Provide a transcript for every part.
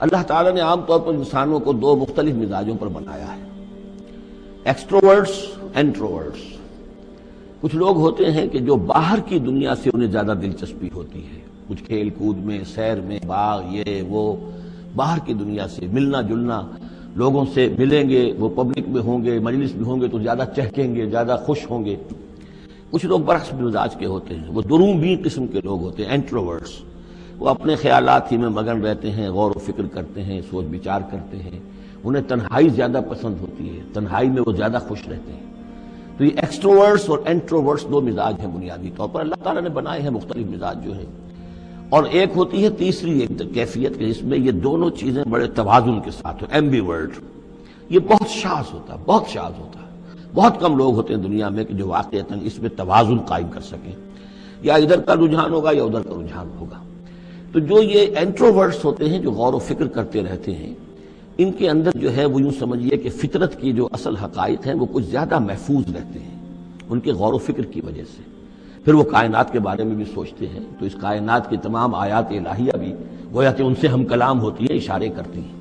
اللہ تعالیٰ نے عام طور پر انسانوں کو دو مختلف مزاجوں پر بنایا ہے، ایکسٹروورٹس، انٹروورٹس۔ کچھ لوگ ہوتے ہیں کہ جو باہر کی دنیا سے انہیں زیادہ دلچسپی ہوتی ہے، کچھ کھیل کود میں، سیر میں، باغ، یہ وہ، باہر کی دنیا سے ملنا جلنا، لوگوں سے ملیں گے، وہ پبلک میں ہوں گے، مجلس میں ہوں گے تو زیادہ چہکیں گے، زیادہ خوش ہوں گے۔ کچھ لوگ برعکس مزاج کے ہوتے ہیں، وہ دروبین قسم کے لوگ ہوتے ہیں، انٹروورٹس۔ وہ اپنے خیالات ہی میں مگن رہتے ہیں، غور و فکر کرتے ہیں، سوچ بچار کرتے ہیں، انہیں تنہائی زیادہ پسند ہوتی ہے، تنہائی میں وہ زیادہ خوش رہتے ہیں۔ تو یہ ایکسٹروورٹس اور انٹروورٹس دو مزاج ہیں بنیادی طور پر، اللہ تعالیٰ نے بنائے ہیں مختلف مزاج جو ہیں۔ اور ایک ہوتی ہے تیسری ایک کیفیت کہ جس میں یہ دونوں چیزیں بڑے توازن کے ساتھ ہو، ایمبیورٹ۔ یہ بہت شاذ ہوتا ہے، بہت شاذ ہوتا ہے۔ بہت کم لوگ ہوتے ہیں دنیا میں کہ جو واقعتاً اس میں توازن قائم کر سکیں، یا ادھر کا رجحان ہوگا یا ادھر کا رجحان ہوگا۔ تو جو یہ انٹروورٹس ہوتے ہیں، جو غور و فکر کرتے رہتے ہیں، ان کے اندر جو ہے وہ یوں سمجھیے کہ فطرت کی جو اصل حقائق ہیں وہ کچھ زیادہ محفوظ رہتے ہیں ان کے غور و فکر کی وجہ سے۔ پھر وہ کائنات کے بارے میں بھی سوچتے ہیں تو اس کائنات کی تمام آیات الہیہ بھی گویا کہ ان سے ہم کلام ہوتی ہیں، اشارے کرتی ہیں۔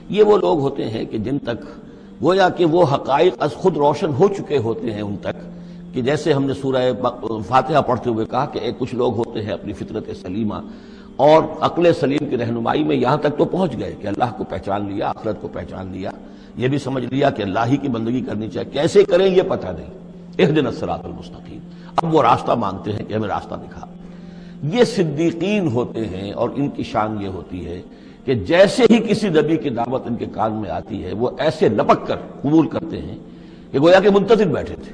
یہ وہ لوگ ہوتے ہیں کہ جن تک گویا کہ وہ حقائق از خود روشن ہو چکے ہوتے ہیں ان تک، کہ جیسے ہم نے سورہ فاتحہ پڑھتے ہوئے کہا کہ کچھ لوگ ہوتے ہیں اپنی فطرت سلیمہ اور عقل سلیم کی رہنمائی میں یہاں تک تو پہنچ گئے کہ اللہ کو پہچان لیا، آخرت کو پہچان لیا، یہ بھی سمجھ لیا کہ اللہ ہی کی بندگی کرنی چاہیے، کیسے کریں یہ پتہ نہیں، اہدنا الصراط المستقیم۔ اب وہ راستہ مانگتے ہیں کہ ہمیں راستہ دکھا۔ یہ صدیقین ہوتے ہیں، اور ان کی شان یہ ہوتی ہے کہ جیسے ہی کسی نبی کی دعوت ان کے کان میں آتی ہے وہ ایسے لپک کر قبول کرتے ہیں کہ گویا کہ منتظر بیٹھے تھے،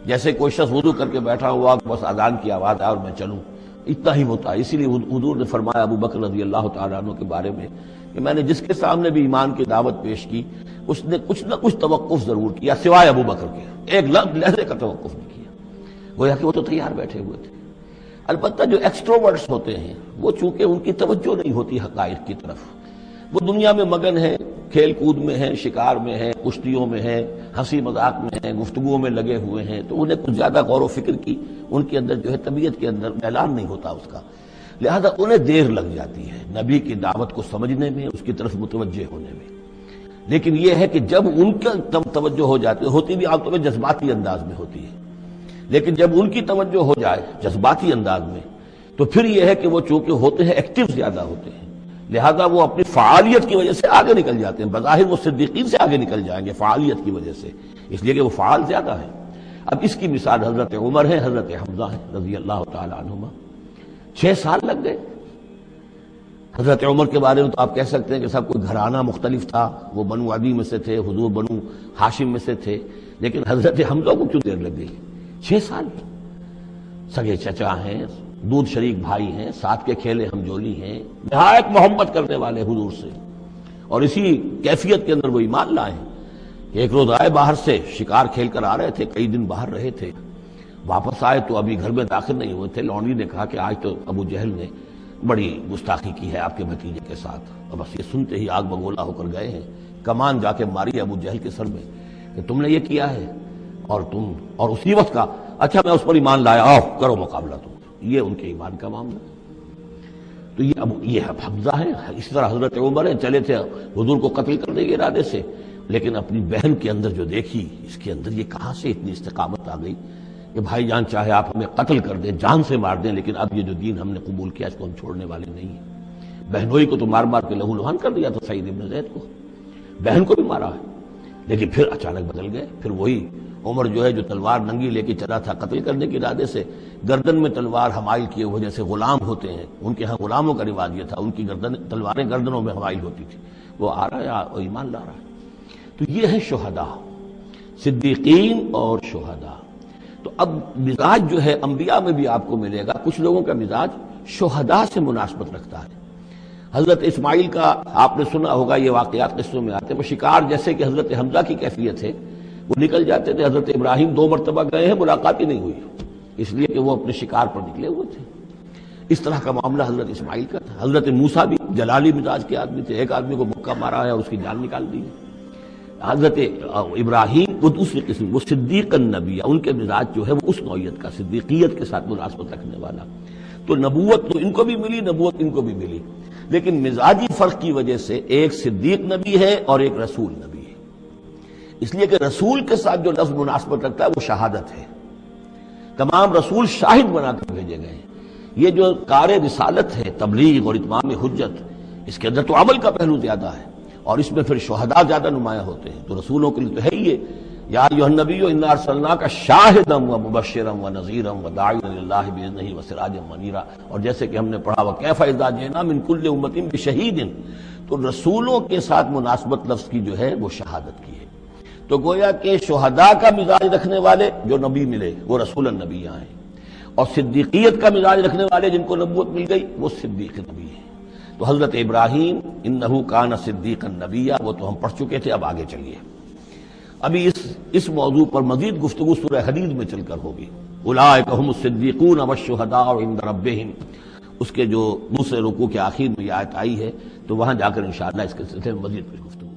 جیسے کوئی شخص وضو کر کے بیٹھا ہوا بس اذان کی آواز آئے اور میں چلوں، اتنا ہی ہوتا ہے۔ اسی لیے حضور نے فرمایا ابو بکر رضی اللہ تعالیٰ عنہ کے بارے میں کہ میں نے جس کے سامنے بھی ایمان کی دعوت پیش کی اس نے کچھ نہ کچھ توقف ضرور کیا، سوائے ابو بکر کے ایک لحظے کا توقف نہیں کیا، گویا کہ وہ تو تیار بیٹھے ہوئے تھے۔ البتہ جو ایکسٹروورٹس ہوتے ہیں وہ چونکہ ان کی توجہ نہیں ہوتی حقائق کی طرف، وہ دنیا میں مگن ہیں، کھیل کود میں ہیں، شکار میں ہیں، کشتیوں میں ہیں، ہنسی مذاق میں ہیں، گفتگوؤں میں لگے ہوئے ہیں، تو انہیں کچھ زیادہ غور و فکر کی ان کے اندر جو ہے طبیعت کے اندر اعلان نہیں ہوتا اس کا، لہذا انہیں دیر لگ جاتی ہے نبی کی دعوت کو سمجھنے میں، اس کی طرف متوجہ ہونے میں۔ لیکن یہ ہے کہ جب ان کا توجہ ہو جاتی ہوتی بھی عام طور پہ جذباتی انداز میں ہوتی ہے، لیکن جب ان کی توجہ ہو جائے جذباتی انداز میں تو پھر یہ ہے کہ وہ چونکہ ہوتے ہیں ایکٹیو زیادہ ہوتے ہیں، لہذا وہ اپنی فعالیت کی وجہ سے آگے نکل جاتے ہیں، بظاہر وہ صدیقین سے آگے نکل جائیں گے فعالیت کی وجہ سے، اس لیے کہ وہ فعال زیادہ ہے۔ اب اس کی مثال حضرت عمر ہے، حضرت حمزہ ہے رضی اللہ تعالی عنہما۔ 6 سال لگ گئے۔ حضرت عمر کے بارے میں تو آپ کہہ سکتے ہیں کہ سب کوئی گھرانہ مختلف تھا، وہ بنو عدی میں سے تھے، حضور بنو ہاشم میں سے تھے، لیکن حضرت حمزہ کو کیوں دیر لگ گئی؟ 6 سال۔ سگے چچا ہیں، دودھ شریک بھائی ہیں، ساتھ کے کھیلے ہم جولی ہیں، نہایت محبت کرنے والے حضور سے، اور اسی کیفیت کے اندر وہ ایمان لائے ہیں کہ ایک روز آئے باہر سے، شکار کھیل کر آ رہے تھے، کئی دن باہر رہے تھے، واپس آئے تو ابھی گھر میں داخل نہیں ہوئے تھے، لونڈی نے کہا کہ آج تو ابو جہل نے بڑی گستاخی کی ہے آپ کے بھتیجے کے ساتھ، اور بس یہ سنتے ہی آگ بگولا ہو کر گئے ہیں، کمان جا کے ماری ابو جہل کے سر میں کہ تم نے یہ کیا ہے، اور اسی وقت کا اچھا میں اس پر ایمان لایا، آؤ کرو مقابلہ تم۔ یہ ان کے ایمان کا معاملہ ہے۔ تو یہ حمزہ ہے، اس طرح حضرت عمر ہے، چلے تھے حضور کو قتل کرنے کے ارادے سے، لیکن اپنی بہن کے اندر جو دیکھی، اس کے اندر یہ کہاں سے اتنی استقامت آ گئی کہ بھائی جان چاہے آپ ہمیں قتل کر دیں، جان سے مار دیں، لیکن اب یہ جو دین ہم نے قبول کیا اس کو ہم چھوڑنے والے نہیں ہیں۔ بہنوئی کو تو مار مار کے لہو لہان کر دیا تھا سعید ابن زید کو، بہن کو بھی مارا ہے، لیکن پھر اچانک بدل گئے۔ پھر وہی عمر جو ہے جو تلوار ننگی لے کے چلا تھا قتل کرنے کے ارادے سے، گردن میں تلوار حمائل کیے ہوئے، جیسے غلام ہوتے ہیں، ان کے ہاں غلاموں کا رواج یہ تھا، ان کی تلواریں گردنوں میں حمائل ہوتی تھی، وہ آ رہا ہے اور ایمان لا رہا ہے۔ تو یہ ہے شہداء، صدیقین اور شہداء۔ تو اب مزاج جو ہے انبیاء میں بھی آپ کو ملے گا، کچھ لوگوں کا مزاج شہداء سے مناسبت رکھتا ہے۔ حضرت اسماعیل کا آپ نے سنا ہوگا، یہ واقعات قصوں میں آتے ہیں، وہ شکار جیسے کہ حضرت حمزہ کی کیفیت ہے، وہ نکل جاتے تھے، حضرت ابراہیم 2 مرتبہ گئے ہیں، ملاقات ہی نہیں ہوئی، اس لیے کہ وہ اپنے شکار پر نکلے ہوئے تھے۔ اس طرح کا معاملہ حضرت اسماعیل کا تھا۔ حضرت موسیٰ بھی جلالی مزاج کے آدمی تھے، ایک آدمی کو مکہ مارا ہے اور اس کی جان نکال دی ہے۔ حضرت ابراہیم وہ دوسری قسم، وہ صدیق النبی، ان کے مزاج جو ہے وہ اس نوعیت کا، صدیقیت کے ساتھ مناسبت رکھنے والا۔ تو نبوت تو ان کو بھی ملی، نبوت ان کو بھی ملی، لیکن مزاجی فرق کی وجہ سے ایک صدیق نبی ہے اور ایک رسول نبی ہے، اس لیے کہ رسول کے ساتھ جو لفظ مناسبت رکھتا ہے وہ شہادت ہے۔ تمام رسول شاہد بنا کر بھیجے گئے ہیں۔ یہ جو کار رسالت ہے، تبلیغ اور اتمام حجت، اس کے اندر تو عمل کا پہلو زیادہ ہے، اور اس میں پھر شہداء زیادہ نمایاں ہوتے ہیں، تو رسولوں کے لیے تو ہے ہی یہ، یا ایھا النبی انا ارسلناک شاہدا ومبشرا ونذیرا وداعیا الی اللہ باذنہ وسراجا منیرا، اور جیسے کہ ہم نے پڑھا وکیف اذا جئنا من کل امۃ بشہید، تو رسولوں کے ساتھ مناسبت لفظ کی جو ہے وہ شہادت کی ہے۔ تو گویا کہ شہداء کا مزاج رکھنے والے جو نبی ملے وہ رسول النبی ہیں، اور صدیقیت کا مزاج رکھنے والے جن کو نبوت مل گئی وہ صدیق نبی ہیں۔ تو حضرت ابراہیم انہ کان صدیقا نبیا، وہ تو ہم پڑھ چکے تھے، اب آگے چلیے۔ ابھی اس موضوع پر مزید گفتگو سورہ حدید میں چل کر ہوگی۔ اولئک ھم الصدیقون والشہداء عند ربہم، اس کے جو دوسرے رکوع کے آخر میں یہ آیت آئی ہے، تو وہاں جا کر انشاءاللہ اس کے سلسلے میں مزید کچھ گفتگو